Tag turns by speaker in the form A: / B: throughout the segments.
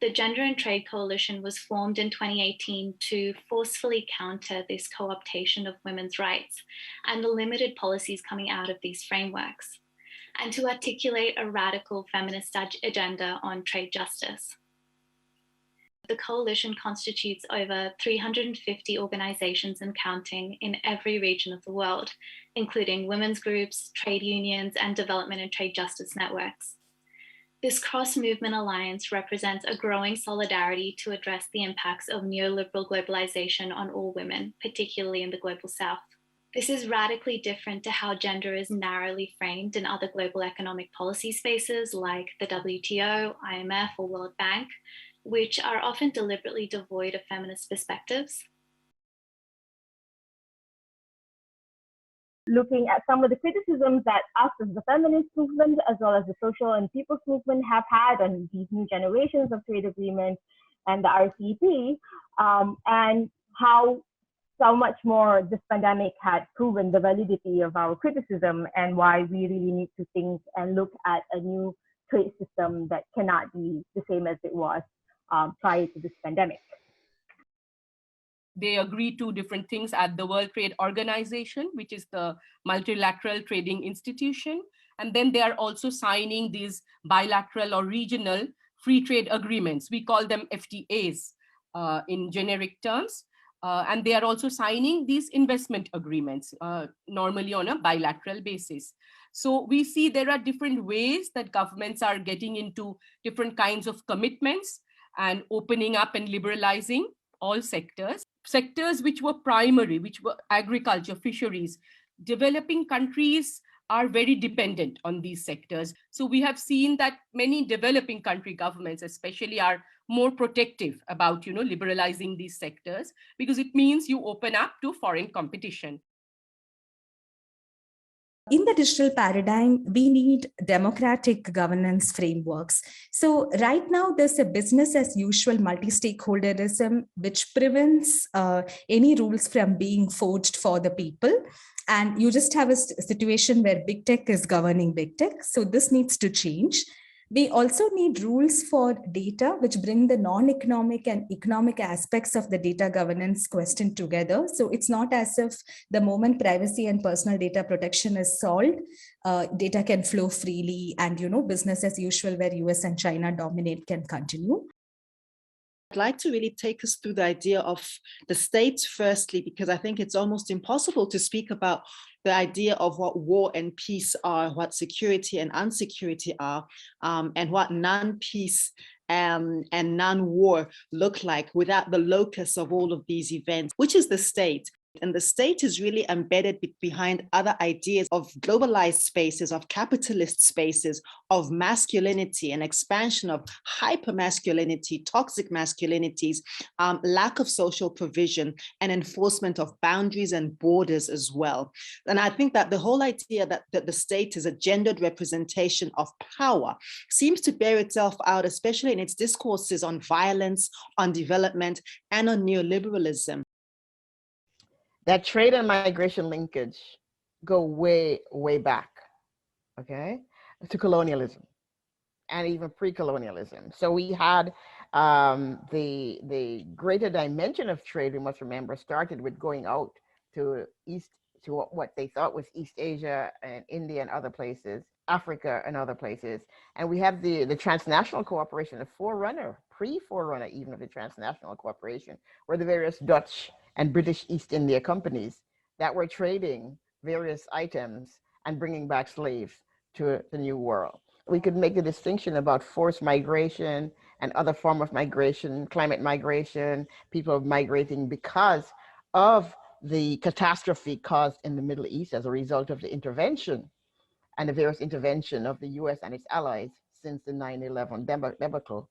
A: The Gender and Trade Coalition was formed in 2018 to forcefully counter this co-optation of women's rights and the limited policies coming out of these frameworks, and to articulate a radical feminist agenda on trade justice. The coalition constitutes over 350 organizations and counting in every region of the world, including women's groups, trade unions, and development and trade justice networks. This cross-movement alliance represents a growing solidarity to address the impacts of neoliberal globalization on all women, particularly in the global south. This is radically different to how gender is narrowly framed in other global economic policy spaces like the WTO, IMF, or World Bank, which are often deliberately devoid of feminist perspectives.
B: Looking at some of the criticisms that us as the feminist movement, as well as the social and people's movement have had on these new generations of trade agreements and the RCEP, and how so much more this pandemic had proven the validity of our criticism and why we really need to think and look at a new trade system that cannot be the same as it was prior to this pandemic.
C: They agree to different things at the World Trade Organization, which is the multilateral trading institution. And then they are also signing these bilateral or regional free trade agreements. We call them FTAs in generic terms. And they are also signing these investment agreements, normally on a bilateral basis. So we see there are different ways that governments are getting into different kinds of commitments and opening up and liberalizing all sectors. Sectors which were primary, which were agriculture, fisheries. Developing countries are very dependent on these sectors. So we have seen that many developing country governments especially are more protective about liberalizing these sectors, because it means you open up to foreign competition.
D: In the digital paradigm, we need democratic governance frameworks. So right now, there's a business as usual multi-stakeholderism, which prevents any rules from being forged for the people. And you just have a situation where big tech is governing big tech. So this needs to change. We also need rules for data, which bring the non-economic and economic aspects of the data governance question together. So it's not as if the moment privacy and personal data protection is solved, data can flow freely and, business as usual where US and China dominate can continue.
E: I'd like to really take us through the idea of the state firstly, because I think it's almost impossible to speak about the idea of what war and peace are, what security and unsecurity are, and what non-peace and non-war look like without the locus of all of these events, which is the state. And the state is really embedded behind other ideas of globalized spaces, of capitalist spaces, of masculinity and expansion of hypermasculinity, toxic masculinities, lack of social provision and enforcement of boundaries and borders as well. And I think that the whole idea that the state is a gendered representation of power seems to bear itself out, especially in its discourses on violence, on development, and on neoliberalism.
F: That trade and migration linkage go way, way back, okay, to colonialism and even pre-colonialism. So we had the greater dimension of trade, we must remember, started with going out to what they thought was East Asia and India and other places, Africa and other places. And we have the transnational cooperation, the forerunner, pre-forerunner even of the transnational cooperation, where the various Dutch and British East India companies that were trading various items and bringing back slaves to the New World. We could make a distinction about forced migration and other form of migration, climate migration, people migrating because of the catastrophe caused in the Middle East as a result of the intervention and the various intervention of the US and its allies since the 9/11 debacle.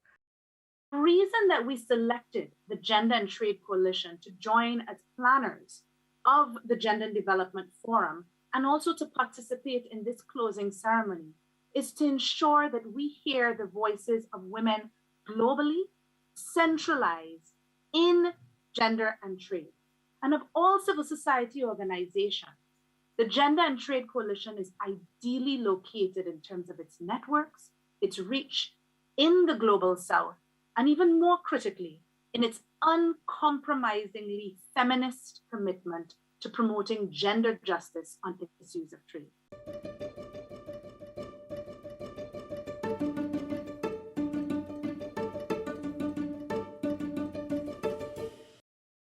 G: The reason that we selected the Gender and Trade Coalition to join as planners of the Gender and Development Forum and also to participate in this closing ceremony is to ensure that we hear the voices of women globally, centralized in gender and trade, and of all civil society organizations. The Gender and Trade Coalition is ideally located in terms of its networks, its reach in the global south, and even more critically, in its uncompromisingly feminist commitment to promoting gender justice on issues of trade.